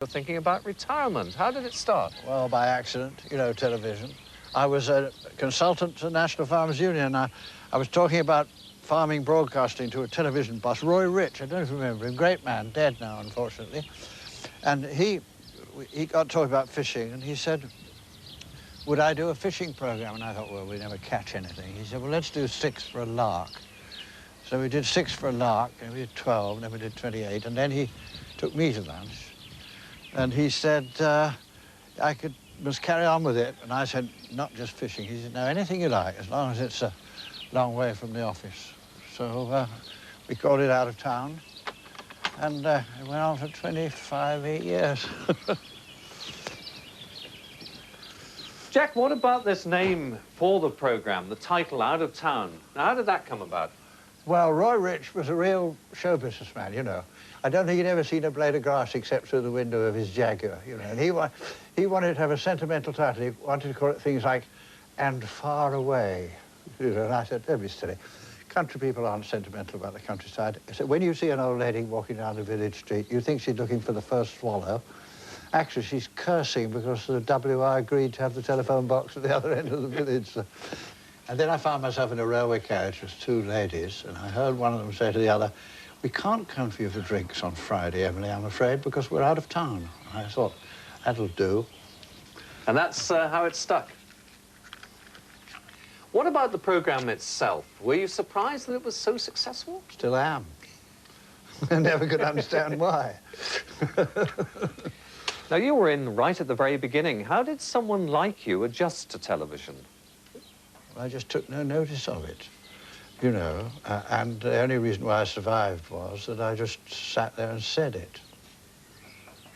You're thinking about retirement. How did it start? Well, by accident, you know, television. I was a consultant to the National Farmers Union. I was talking about farming broadcasting to a television boss, Roy Rich. I don't know if you remember him, great man, dead now, unfortunately. And he got talking about fishing, and he said, would I do a fishing program? And I thought, well, we never catch anything. He said, well, let's do 6 for a lark. So we did 6 for a lark, and we did 12, and then we did 28, and then he took me to lunch. And he said must carry on with it. And I said, not just fishing. He said, no, anything you like, as long as it's a long way from the office. So we called it Out of Town, and it went on for 25 years. Jack, what about this name for the programme, the title, Out of Town? Now, how did that come about? Well, Roy Rich was a real show businessman, you know. I don't think he'd ever seen a blade of grass except through the window of his Jaguar, you know. And he wanted to have a sentimental title. He wanted to call it things like And Far Away. You know, and I said, don't be silly. Country people aren't sentimental about the countryside. I said, when you see an old lady walking down the village street, you think she's looking for the first swallow. Actually, she's cursing because the WR agreed to have the telephone box at the other end of the village. And then I found myself in a railway carriage with 2 ladies, and I heard one of them say to the other, we can't come for you for drinks on Friday, Emily, I'm afraid, because we're out of town. And I thought, that'll do. And that's how it stuck. What about the programme itself? Were you surprised that it was so successful? Still am. I never could understand why. Now, you were in right at the very beginning. How did someone like you adjust to television? I just took no notice of it, you know, and the only reason why I survived was that I just sat there and said it,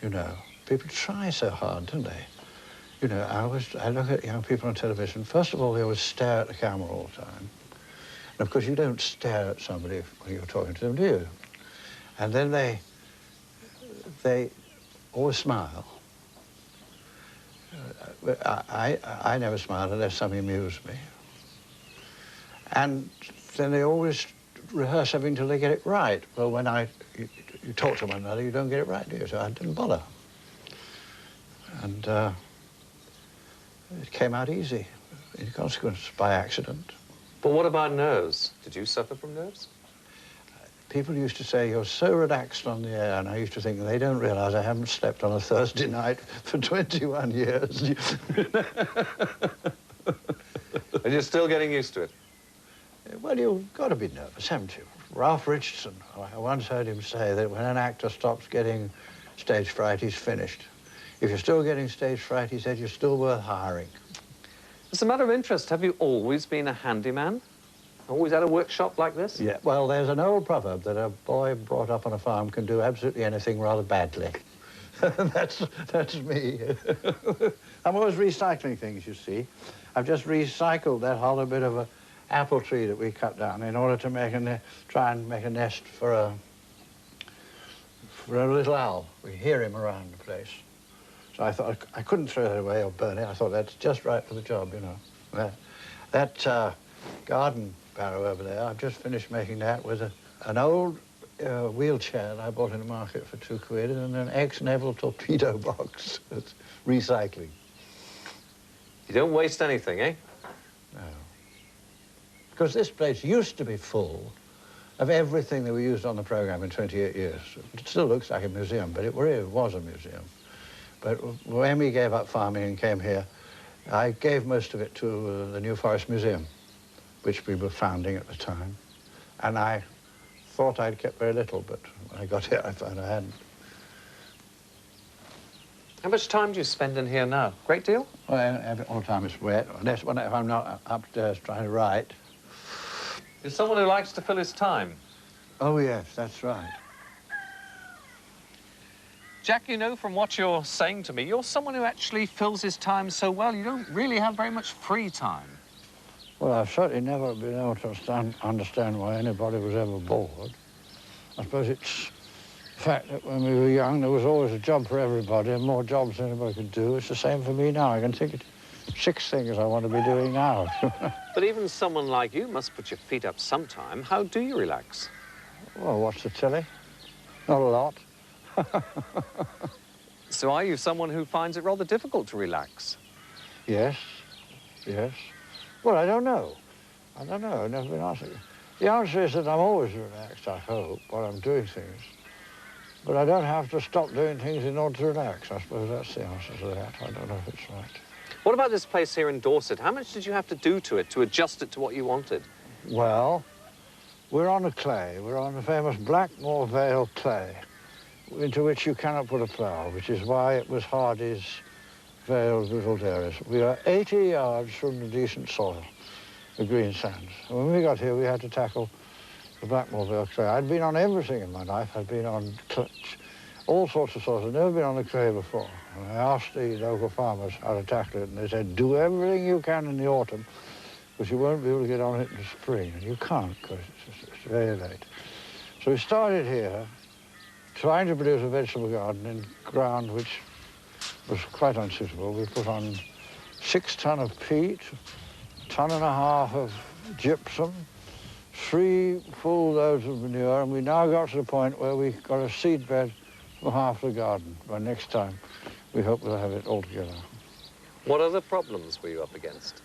you know. People try so hard, don't they? You know, I look at young people on television, first of all, they always stare at the camera all the time. And of course, you don't stare at somebody when you're talking to them, do you? And then they always smile. I never smiled unless something amused me. And then they always rehearse everything until they get it right. Well, when you talk to one another, you don't get it right, do you? So I didn't bother. And it came out easy, in consequence, by accident. But what about nerves? Did you suffer from nerves? People used to say, you're so relaxed on the air, and I used to think, they don't realise I haven't slept on a Thursday night for 21 years. And you're still getting used to it? Well, you've got to be nervous, haven't you? Ralph Richardson, I once heard him say that when an actor stops getting stage fright, he's finished. If you're still getting stage fright, he said, you're still worth hiring. As a matter of interest, have you always been a handyman? Always had a workshop like this? Yeah, well, there's an old proverb that a boy brought up on a farm can do absolutely anything rather badly. That's me. I'm always recycling things, you see. I've just recycled that hollow bit of a apple tree that we cut down in order to try and make a nest for a little owl. We hear him around the place. So I thought I couldn't throw that away or burn it. I thought that's just right for the job, you know. That garden barrow over there, I've just finished making that with an old wheelchair that I bought in the market for £2 and an ex-naval torpedo box. It's recycling. You don't waste anything, eh? No. Because this place used to be full of everything that we used on the programme in 28 years. It still looks like a museum, but it really was a museum. But when we gave up farming and came here, I gave most of it to the New Forest Museum, which we were founding at the time. And I thought I'd kept very little, but when I got here, I found I hadn't. How much time do you spend in here now? Great deal? Well, all the time it's wet, unless if I'm not upstairs trying to write. You're someone who likes to fill his time. Oh, yes, that's right. Jack, you know, from what you're saying to me, you're someone who actually fills his time so well, you don't really have very much free time. Well, I've certainly never been able to understand why anybody was ever bored. I suppose it's the fact that when we were young, there was always a job for everybody and more jobs than anybody could do. It's the same for me now. I can think of 6 things I want to be doing now. But even someone like you must put your feet up sometime. How do you relax? Well, watch the telly. Not a lot. So are you someone who finds it rather difficult to relax? Yes, yes. Well, I don't know. I don't know. I've never been asked. The answer is that I'm always relaxed, I hope, while I'm doing things. But I don't have to stop doing things in order to relax. I suppose that's the answer to that. I don't know if it's right. What about this place here in Dorset? How much did you have to do to it to adjust it to what you wanted? Well, we're on a clay. We're on the famous Blackmore Vale clay, into which you cannot put a plough, which is why it was Hardy's Vale Little Dairies. We are 80 yards from the decent soil, the green sands. And when we got here, we had to tackle the Blackmore Vale clay. I'd been on everything in my life. I'd been on all sorts of soils. I'd never been on the clay before. And I asked the local farmers how to tackle it, and they said, do everything you can in the autumn, because you won't be able to get on it in the spring. And you can't, because it's very late. So we started here, trying to produce a vegetable garden in ground which was quite unsuitable. We put on 6 ton of peat, 1.5 ton of gypsum, 3 full loads of manure, and we now got to the point where we got a seed bed for half the garden. By next time, we hope we'll have it all together. What other problems were you up against?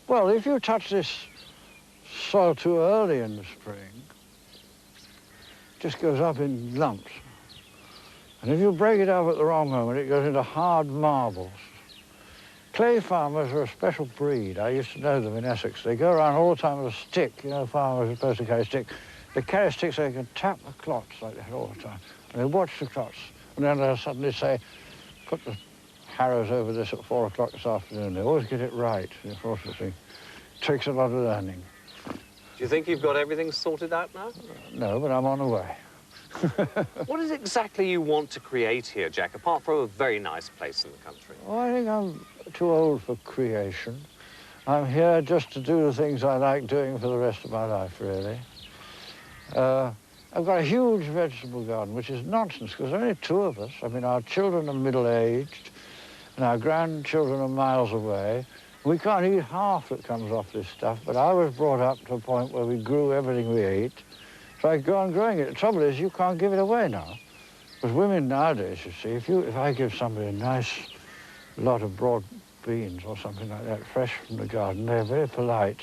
Well, if you touch this soil too early in the spring, it just goes up in lumps. And if you break it up at the wrong moment, it goes into hard marbles. Clay farmers are a special breed. I used to know them in Essex. They go around all the time with a stick. You know, farmers are supposed to carry a stick. They carry a stick so they can tap the clots like that all the time. And they watch the clots. And then they'll suddenly say, put the harrows over this at 4 o'clock this afternoon. They always get it right, the sort of thing. It takes a lot of learning. Do you think you've got everything sorted out now? No, but I'm on the way. What is it exactly you want to create here, Jack, apart from a very nice place in the country? Oh, I think I'm too old for creation. I'm here just to do the things I like doing for the rest of my life, really. I've got a huge vegetable garden, which is nonsense, because there are only 2 of us. I mean, our children are middle-aged, and our grandchildren are miles away. We can't eat half that comes off this stuff, but I was brought up to a point where we grew everything we ate. So I go on growing it. The trouble is, you can't give it away now. Because women nowadays, you see, if I give somebody a nice lot of broad beans or something like that, fresh from the garden, they're very polite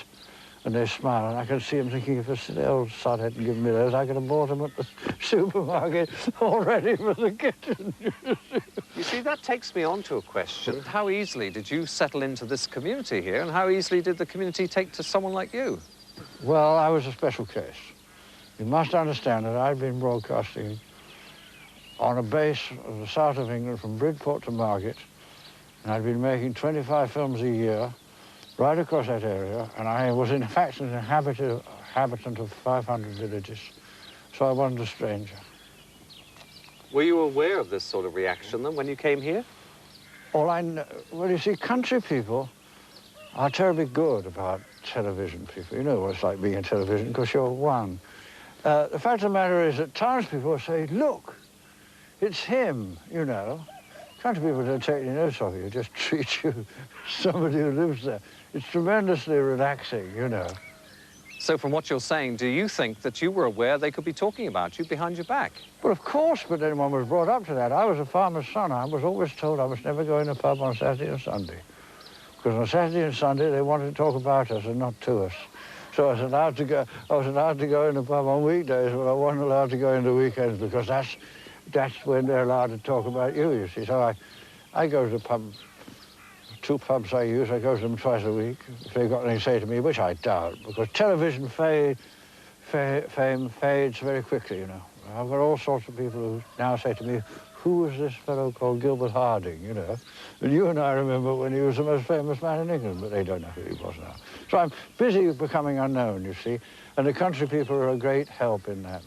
and they smile. And I can see them thinking, if a silly old sod hadn't given me those, I could have bought them at the supermarket all ready for the kitchen. You see, that takes me on to a question. How easily did you settle into this community here, and how easily did the community take to someone like you? Well, I was a special case. You must understand that I'd been broadcasting on a base of the south of England from Bridport to Margate, and I'd been making 25 films a year right across that area, and I was in fact an inhabitant of 500 villages, so I wasn't a stranger. Were you aware of this sort of reaction then when you came here? Well, you see, country people are terribly good about television people. You know what it's like being in television, because you're one. The fact of the matter is that townspeople say, look, it's him, you know. Country people don't take any notice of you, just treat you as somebody who lives there. It's tremendously relaxing, you know. So from what you're saying, do you think that you were aware they could be talking about you behind your back? Well, of course, but anyone was brought up to that. I was a farmer's son. I was always told I must never go in a pub on Saturday and Sunday. Because on Saturday and Sunday, they wanted to talk about us and not to us. So I was allowed to go in the pub on weekdays, but I wasn't allowed to go in the weekends, because that's when they're allowed to talk about you see. So I go to the pub, 2 pubs I use, I go to them twice a week, if they've got anything to say to me, which I doubt, because television fame fades very quickly, you know. I've got all sorts of people who now say to me, who was this fellow called Gilbert Harding, you know? And you and I remember when he was the most famous man in England, but they don't know who he was now. So I'm busy becoming unknown, you see, and the country people are a great help in that.